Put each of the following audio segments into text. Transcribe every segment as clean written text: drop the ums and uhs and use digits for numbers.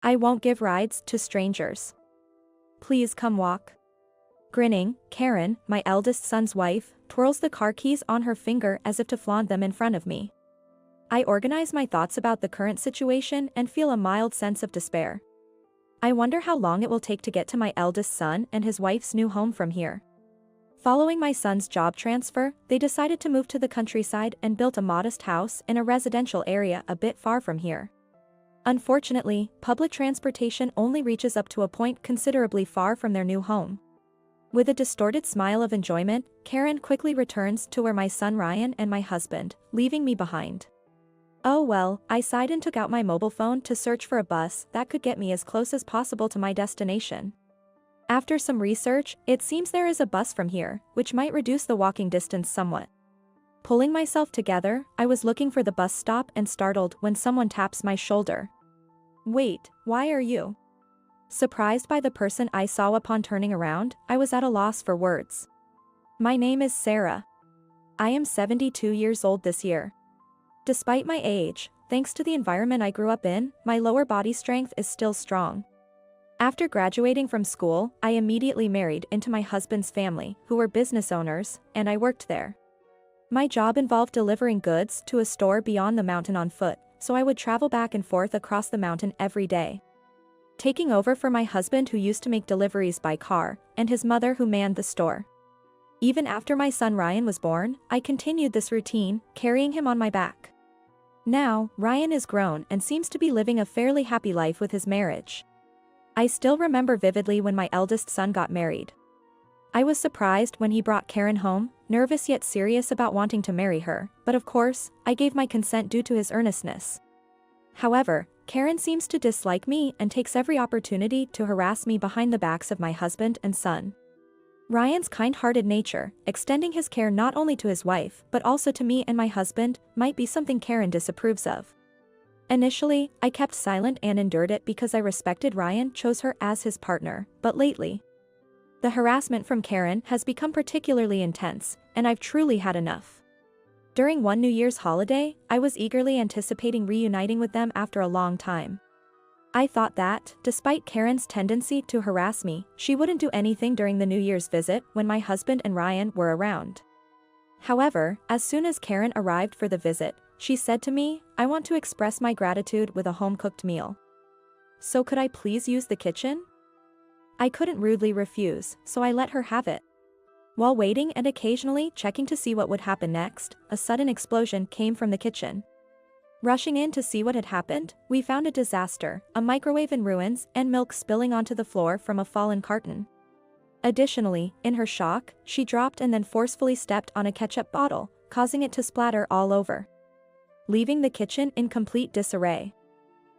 I won't give rides to strangers. Please come walk. Grinning, Karen, my eldest son's wife, twirls the car keys on her finger as if to flaunt them in front of me. I organize my thoughts about the current situation and feel a mild sense of despair. I wonder how long it will take to get to my eldest son and his wife's new home from here. Following my son's job transfer, they decided to move to the countryside and built a modest house in a residential area a bit far from here. Unfortunately, public transportation only reaches up to a point considerably far from their new home. With a distorted smile of enjoyment, Karen quickly returns to where my son Ryan and my husband, leaving me behind. Oh well, I sighed and took out my mobile phone to search for a bus that could get me as close as possible to my destination. After some research, it seems there is a bus from here, which might reduce the walking distance somewhat. Pulling myself together, I was looking for the bus stop and startled when someone taps my shoulder. Wait, why are you? Surprised by the person I saw upon turning around, I was at a loss for words. My name is Sarah. I am 72 years old this year. Despite my age, thanks to the environment I grew up in, my lower body strength is still strong. After graduating from school, I immediately married into my husband's family, who were business owners, and I worked there. My job involved delivering goods to a store beyond the mountain on foot, so I would travel back and forth across the mountain every day. Taking over for my husband who used to make deliveries by car, and his mother who manned the store. Even after my son Ryan was born, I continued this routine, carrying him on my back. Now, Ryan is grown and seems to be living a fairly happy life with his marriage. I still remember vividly when my eldest son got married. I was surprised when he brought Karen home, nervous yet serious about wanting to marry her, but of course, I gave my consent due to his earnestness. However, Karen seems to dislike me and takes every opportunity to harass me behind the backs of my husband and son. Ryan's kind-hearted nature, extending his care not only to his wife but also to me and my husband, might be something Karen disapproves of. Initially, I kept silent and endured it because I respected Ryan chose her as his partner, but lately, the harassment from Karen has become particularly intense, and I've truly had enough. During one New Year's holiday, I was eagerly anticipating reuniting with them after a long time. I thought that, despite Karen's tendency to harass me, she wouldn't do anything during the New Year's visit when my husband and Ryan were around. However, as soon as Karen arrived for the visit, she said to me, "I want to express my gratitude with a home-cooked meal. So could I please use the kitchen?" I couldn't rudely refuse, so I let her have it. While waiting and occasionally checking to see what would happen next, a sudden explosion came from the kitchen. Rushing in to see what had happened, we found a disaster, a microwave in ruins and milk spilling onto the floor from a fallen carton. Additionally, in her shock, she dropped and then forcefully stepped on a ketchup bottle, causing it to splatter all over, leaving the kitchen in complete disarray.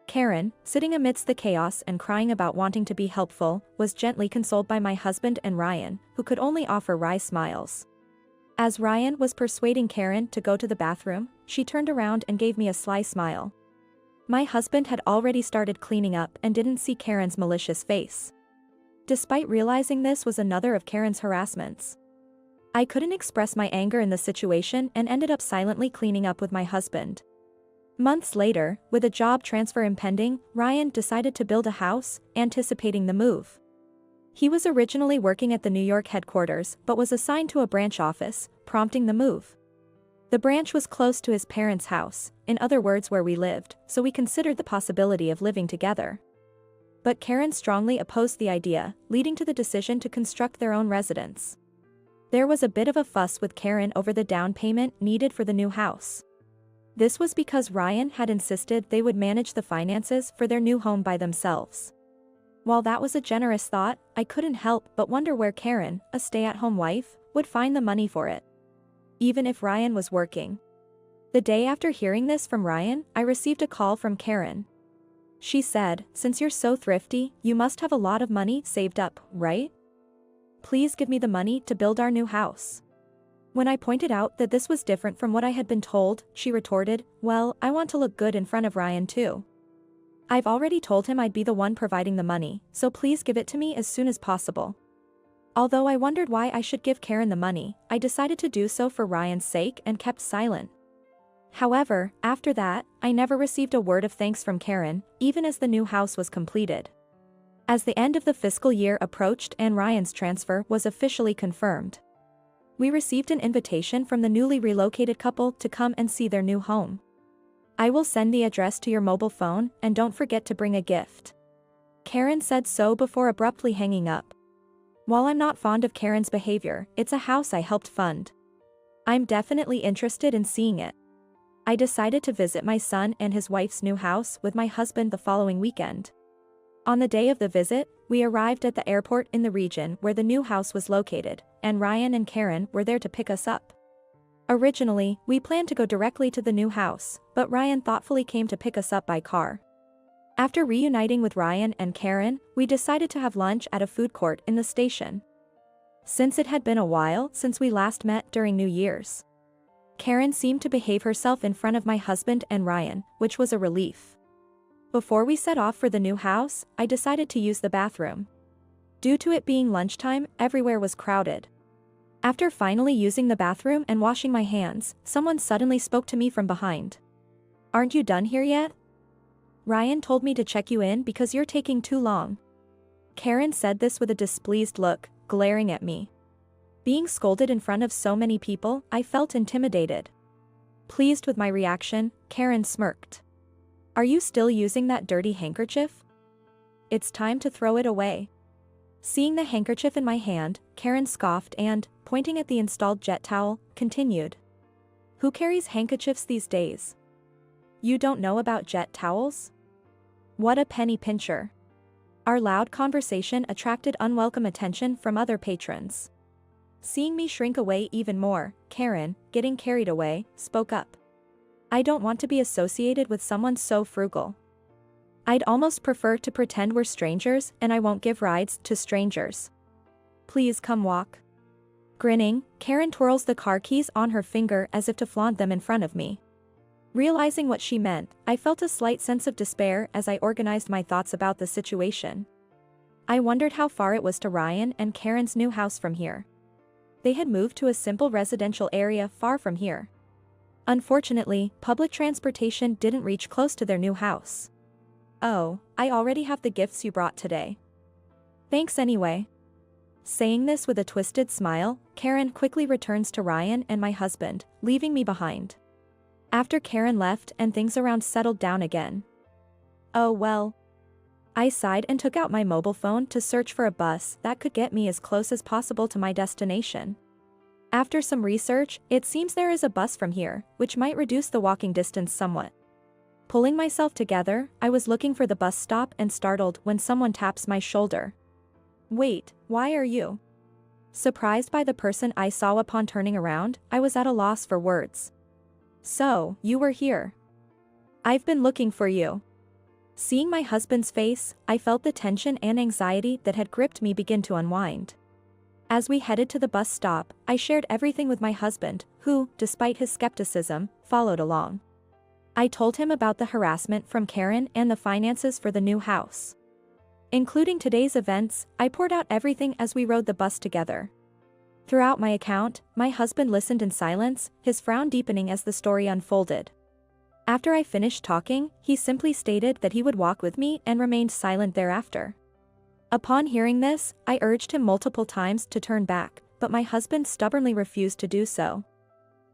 Karen, sitting amidst the chaos and crying about wanting to be helpful, was gently consoled by my husband and Ryan, who could only offer wry smiles. As Ryan was persuading Karen to go to the bathroom, she turned around and gave me a sly smile. My husband had already started cleaning up and didn't see Karen's malicious face. Despite realizing this was another of Karen's harassments, I couldn't express my anger in the situation and ended up silently cleaning up with my husband. Months later, with a job transfer impending, Ryan decided to build a house, anticipating the move. He was originally working at the New York headquarters but was assigned to a branch office, prompting the move. The branch was close to his parents' house, in other words where we lived, so we considered the possibility of living together. But Karen strongly opposed the idea, leading to the decision to construct their own residence. There was a bit of a fuss with Karen over the down payment needed for the new house. This was because Ryan had insisted they would manage the finances for their new home by themselves. While that was a generous thought, I couldn't help but wonder where Karen, a stay-at-home wife, would find the money for it, even if Ryan was working. The day after hearing this from Ryan, I received a call from Karen. She said, "Since you're so thrifty, you must have a lot of money saved up, right? Please give me the money to build our new house." When I pointed out that this was different from what I had been told, she retorted, "Well, I want to look good in front of Ryan too. I've already told him I'd be the one providing the money, so please give it to me as soon as possible." Although I wondered why I should give Karen the money, I decided to do so for Ryan's sake and kept silent. However, after that, I never received a word of thanks from Karen, even as the new house was completed. As the end of the fiscal year approached and Ryan's transfer was officially confirmed, we received an invitation from the newly relocated couple to come and see their new home. I will send the address to your mobile phone, and don't forget to bring a gift. Karen said so before abruptly hanging up. While I'm not fond of Karen's behavior, it's a house I helped fund. I'm definitely interested in seeing it. I decided to visit my son and his wife's new house with my husband the following weekend. On the day of the visit, we arrived at the airport in the region where the new house was located, and Ryan and Karen were there to pick us up. Originally, we planned to go directly to the new house, but Ryan thoughtfully came to pick us up by car. After reuniting with Ryan and Karen, we decided to have lunch at a food court in the station. Since it had been a while since we last met during New Year's, Karen seemed to behave herself in front of my husband and Ryan, which was a relief. Before we set off for the new house, I decided to use the bathroom. Due to it being lunchtime, everywhere was crowded. After finally using the bathroom and washing my hands, someone suddenly spoke to me from behind. "Aren't you done here yet? Ryan told me to check you in because you're taking too long." Karen said this with a displeased look, glaring at me. Being scolded in front of so many people, I felt intimidated. Pleased with my reaction, Karen smirked. "Are you still using that dirty handkerchief? It's time to throw it away." Seeing the handkerchief in my hand, Karen scoffed and, pointing at the installed jet towel, continued. "Who carries handkerchiefs these days? You don't know about jet towels? What a penny pincher." Our loud conversation attracted unwelcome attention from other patrons. Seeing me shrink away even more, Karen, getting carried away, spoke up. "I don't want to be associated with someone so frugal. I'd almost prefer to pretend we're strangers, and I won't give rides to strangers. Please come walk." Grinning, Karen twirls the car keys on her finger as if to flaunt them in front of me. Realizing what she meant, I felt a slight sense of despair as I organized my thoughts about the situation. I wondered how far it was to Ryan and Karen's new house from here. They had moved to a simple residential area far from here. Unfortunately, public transportation didn't reach close to their new house. "Oh, I already have the gifts you brought today. Thanks anyway." Saying this with a twisted smile, Karen quickly returns to Ryan and my husband, leaving me behind. After Karen left and things around settled down again. "Oh well." I sighed and took out my mobile phone to search for a bus that could get me as close as possible to my destination. After some research, it seems there is a bus from here, which might reduce the walking distance somewhat. Pulling myself together, I was looking for the bus stop and startled when someone taps my shoulder. "Wait, why are you?" Surprised by the person I saw upon turning around, I was at a loss for words. "So, you were here. I've been looking for you." Seeing my husband's face, I felt the tension and anxiety that had gripped me begin to unwind. As we headed to the bus stop, I shared everything with my husband, who, despite his skepticism, followed along. I told him about the harassment from Karen and the finances for the new house. Including today's events, I poured out everything as we rode the bus together. Throughout my account, my husband listened in silence, his frown deepening as the story unfolded. After I finished talking, he simply stated that he would walk with me and remained silent thereafter. Upon hearing this, I urged him multiple times to turn back, but my husband stubbornly refused to do so.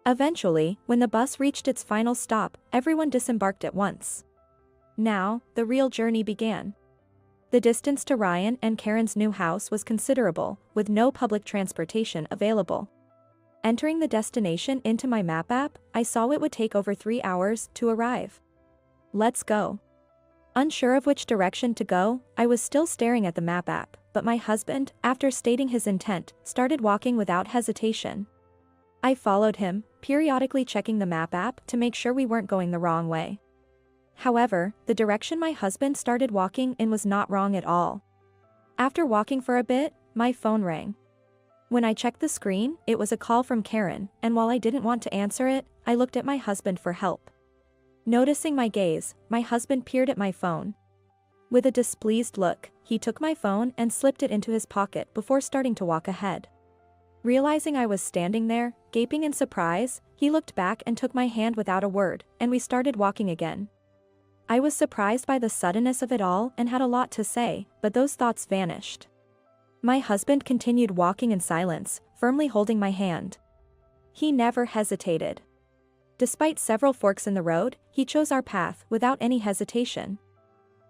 Eventually, when the bus reached its final stop, everyone disembarked at once. Now, the real journey began. The distance to Ryan and Karen's new house was considerable, with no public transportation available. Entering the destination into my map app, I saw it would take over 3 hours to arrive. Let's go. Unsure of which direction to go, I was still staring at the map app, but my husband, after stating his intent, started walking without hesitation. I followed him, periodically checking the map app to make sure we weren't going the wrong way. However, the direction my husband started walking in was not wrong at all. After walking for a bit, my phone rang. When I checked the screen, it was a call from Karen, and while I didn't want to answer it, I looked at my husband for help. Noticing my gaze, my husband peered at my phone. With a displeased look, he took my phone and slipped it into his pocket before starting to walk ahead. Realizing I was standing there, gaping in surprise, he looked back and took my hand without a word, and we started walking again. I was surprised by the suddenness of it all and had a lot to say, but those thoughts vanished. My husband continued walking in silence, firmly holding my hand. He never hesitated. Despite several forks in the road, he chose our path without any hesitation.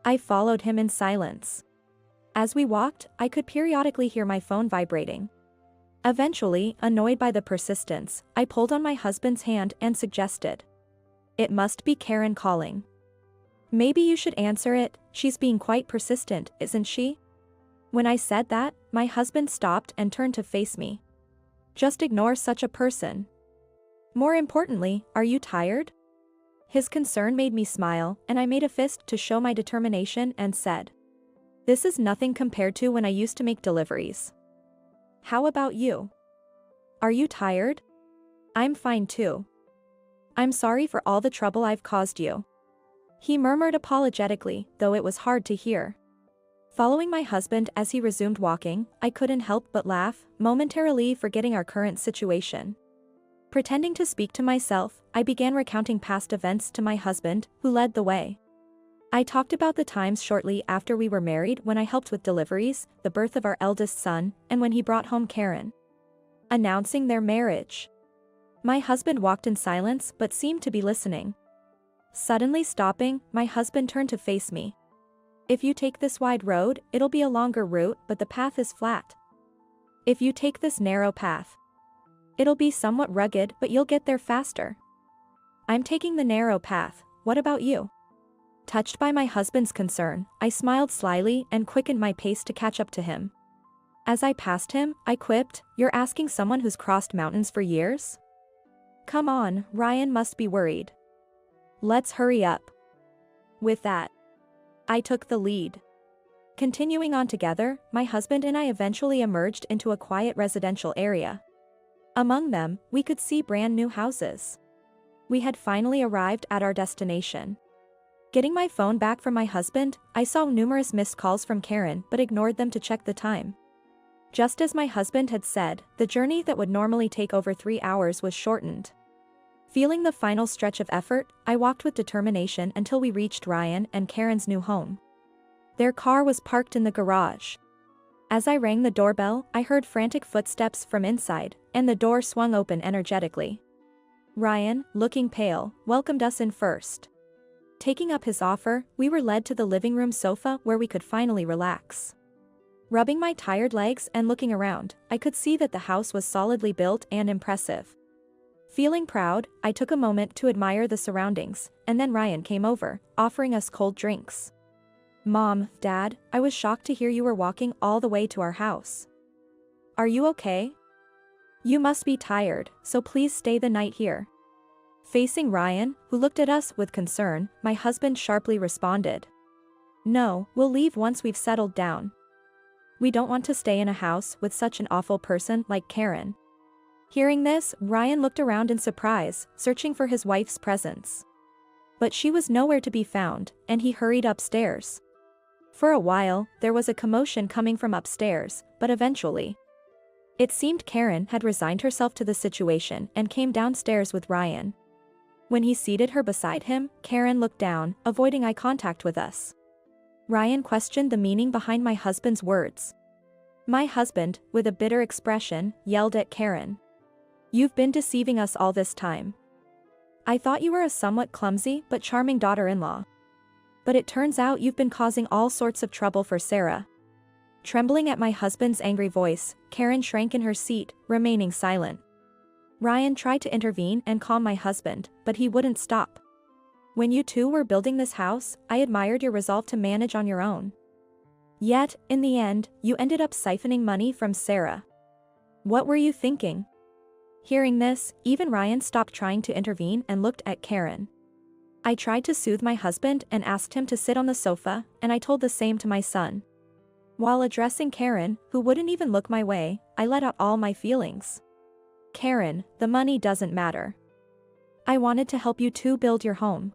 I followed him in silence. As we walked, I could periodically hear my phone vibrating. Eventually, annoyed by the persistence, I pulled on my husband's hand and suggested, "It must be Karen calling. Maybe you should answer it, she's being quite persistent, isn't she?" When I said that, my husband stopped and turned to face me. "Just ignore such a person. More importantly, are you tired?" His concern made me smile, and I made a fist to show my determination and said, "This is nothing compared to when I used to make deliveries. How about you? Are you tired?" "I'm fine too. I'm sorry for all the trouble I've caused you," he murmured apologetically, though it was hard to hear. Following my husband as he resumed walking, I couldn't help but laugh, momentarily forgetting our current situation. Pretending to speak to myself, I began recounting past events to my husband, who led the way. I talked about the times shortly after we were married when I helped with deliveries, the birth of our eldest son, and when he brought home Karen, announcing their marriage. My husband walked in silence but seemed to be listening. Suddenly stopping, my husband turned to face me. "If you take this wide road, it'll be a longer route, but the path is flat. If you take this narrow path, it'll be somewhat rugged, but you'll get there faster." "I'm taking the narrow path, what about you?" Touched by my husband's concern, I smiled slyly and quickened my pace to catch up to him. As I passed him, I quipped, "You're asking someone who's crossed mountains for years? Come on, Ryan must be worried. Let's hurry up." With that, I took the lead. Continuing on together, my husband and I eventually emerged into a quiet residential area. Among them, we could see brand new houses. We had finally arrived at our destination. Getting my phone back from my husband, I saw numerous missed calls from Karen but ignored them to check the time. Just as my husband had said, the journey that would normally take over 3 hours was shortened. Feeling the final stretch of effort, I walked with determination until we reached Ryan and Karen's new home. Their car was parked in the garage. As I rang the doorbell, I heard frantic footsteps from inside, and the door swung open energetically. Ryan, looking pale, welcomed us in first. Taking up his offer, we were led to the living room sofa where we could finally relax. Rubbing my tired legs and looking around, I could see that the house was solidly built and impressive. Feeling proud, I took a moment to admire the surroundings, and then Ryan came over, offering us cold drinks. "Mom, Dad, I was shocked to hear you were walking all the way to our house. Are you okay? You must be tired, so please stay the night here." Facing Ryan, who looked at us with concern, my husband sharply responded, "No, we'll leave once we've settled down. We don't want to stay in a house with such an awful person like Karen." Hearing this, Ryan looked around in surprise, searching for his wife's presence. But she was nowhere to be found, and he hurried upstairs. For a while, there was a commotion coming from upstairs, but eventually, it seemed Karen had resigned herself to the situation and came downstairs with Ryan. When he seated her beside him, Karen looked down, avoiding eye contact with us. Ryan questioned the meaning behind my husband's words. My husband, with a bitter expression, yelled at Karen, "You've been deceiving us all this time. I thought you were a somewhat clumsy but charming daughter-in-law. But it turns out you've been causing all sorts of trouble for Sarah." Trembling at my husband's angry voice, Karen shrank in her seat, remaining silent. Ryan tried to intervene and calm my husband, but he wouldn't stop. "When you two were building this house, I admired your resolve to manage on your own. Yet, in the end, you ended up siphoning money from Sarah. What were you thinking?" Hearing this, even Ryan stopped trying to intervene and looked at Karen. I tried to soothe my husband and asked him to sit on the sofa, and I told the same to my son. While addressing Karen, who wouldn't even look my way, I let out all my feelings. "Karen, the money doesn't matter. I wanted to help you two build your home.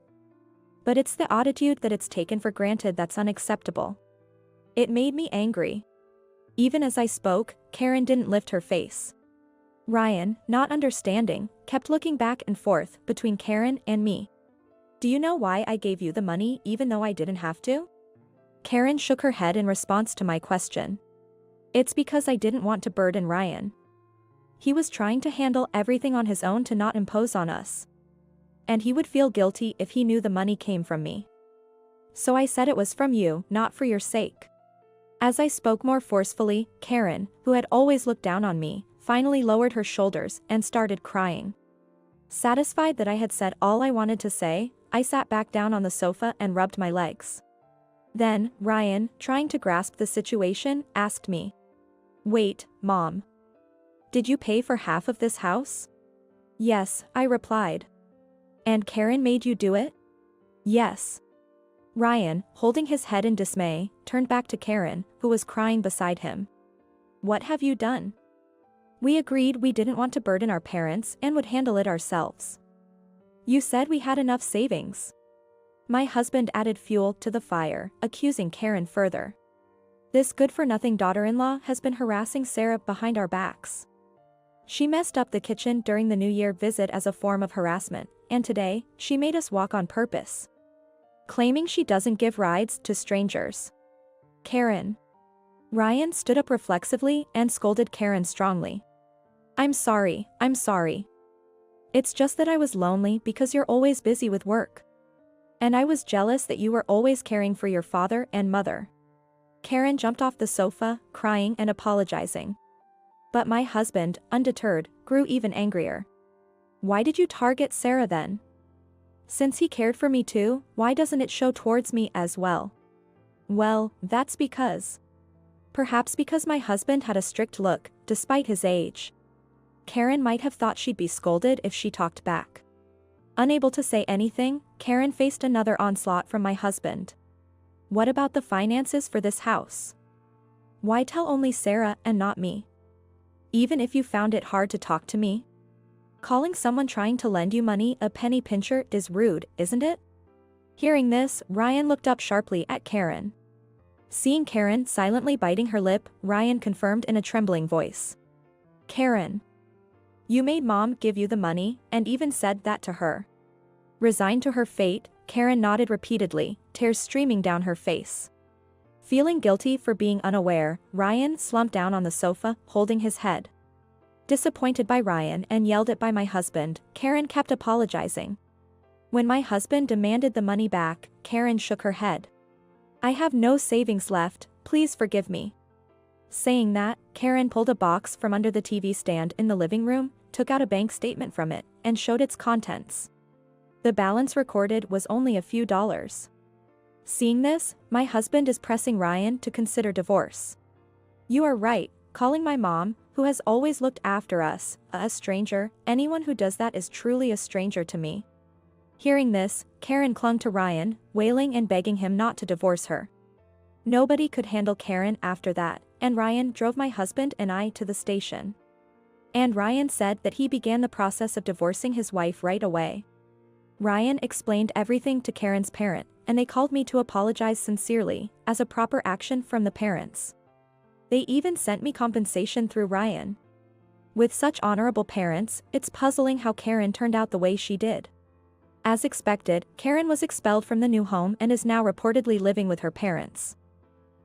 But it's the attitude that it's taken for granted that's unacceptable." It made me angry. Even as I spoke, Karen didn't lift her face. Ryan, not understanding, kept looking back and forth between Karen and me. Do you know why I gave you the money even though I didn't have to? Karen shook her head in response to my question. It's because I didn't want to burden Ryan. He was trying to handle everything on his own to not impose on us. And he would feel guilty if he knew the money came from me. So I said it was from you, not for your sake. As I spoke more forcefully, Karen, who had always looked down on me, finally lowered her shoulders and started crying. Satisfied that I had said all I wanted to say, I sat back down on the sofa and rubbed my legs. Then, Ryan, trying to grasp the situation, asked me. Wait, Mom. Did you pay for half of this house? Yes, I replied. And Karen made you do it? Yes. Ryan, holding his head in dismay, turned back to Karen, who was crying beside him. What have you done? We agreed we didn't want to burden our parents and would handle it ourselves. You said we had enough savings. My husband added fuel to the fire, accusing Karen further. This good-for-nothing daughter-in-law has been harassing Sarah behind our backs. She messed up the kitchen during the New Year visit as a form of harassment, and today, she made us walk on purpose. Claiming she doesn't give rides to strangers. Karen. Ryan stood up reflexively and scolded Karen strongly. I'm sorry. It's just that I was lonely because you're always busy with work. And I was jealous that you were always caring for your father and mother. Karen jumped off the sofa, crying and apologizing. But my husband, undeterred, grew even angrier. Why did you target Sarah then? Since he cared for me too, why doesn't it show towards me as well? Well, that's because. Perhaps because my husband had a strict look, despite his age. Karen might have thought she'd be scolded if she talked back. Unable to say anything, Karen faced another onslaught from my husband. What about the finances for this house? Why tell only Sarah and not me? Even if you found it hard to talk to me? Calling someone trying to lend you money a penny pincher is rude, isn't it? Hearing this, Ryan looked up sharply at Karen. Seeing Karen silently biting her lip, Ryan confirmed in a trembling voice. Karen. You made Mom give you the money, and even said that to her. Resigned to her fate, Karen nodded repeatedly, tears streaming down her face. Feeling guilty for being unaware, Ryan slumped down on the sofa, holding his head. Disappointed by Ryan and yelled at by my husband, Karen kept apologizing. When my husband demanded the money back, Karen shook her head. I have no savings left, please forgive me. Saying that, Karen pulled a box from under the TV stand in the living room, took out a bank statement from it, and showed its contents. The balance recorded was only a few dollars. Seeing this, my husband is pressing Ryan to consider divorce. You are right, calling my mom, who has always looked after us, a stranger. Anyone who does that is truly a stranger to me. Hearing this, Karen clung to Ryan, wailing and begging him not to divorce her. Nobody could handle Karen after that, and Ryan drove my husband and I to the station. And Ryan said that he began the process of divorcing his wife right away. Ryan explained everything to Karen's parent, and they called me to apologize sincerely, as a proper action from the parents. They even sent me compensation through Ryan. With such honorable parents, it's puzzling how Karen turned out the way she did. As expected, Karen was expelled from the new home and is now reportedly living with her parents.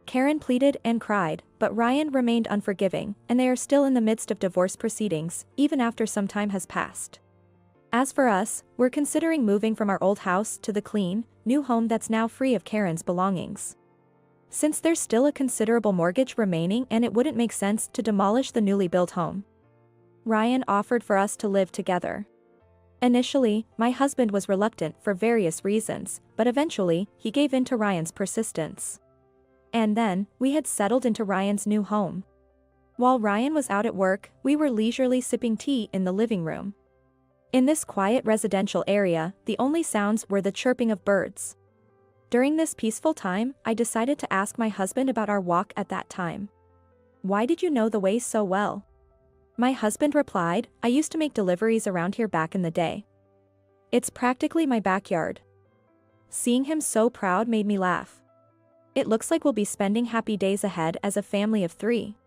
Karen pleaded and cried, but Ryan remained unforgiving, and they are still in the midst of divorce proceedings, even after some time has passed. As for us, we're considering moving from our old house to the clean, new home that's now free of Karen's belongings. Since there's still a considerable mortgage remaining and it wouldn't make sense to demolish the newly built home. Ryan offered for us to live together. Initially, my husband was reluctant for various reasons, but eventually, he gave in to Ryan's persistence. And then, we had settled into Ryan's new home. While Ryan was out at work, we were leisurely sipping tea in the living room. In this quiet residential area, the only sounds were the chirping of birds. During this peaceful time, I decided to ask my husband about our walk at that time. Why did you know the way so well? My husband replied, I used to make deliveries around here back in the day. It's practically my backyard. Seeing him so proud made me laugh. It looks like we'll be spending happy days ahead as a family of 3.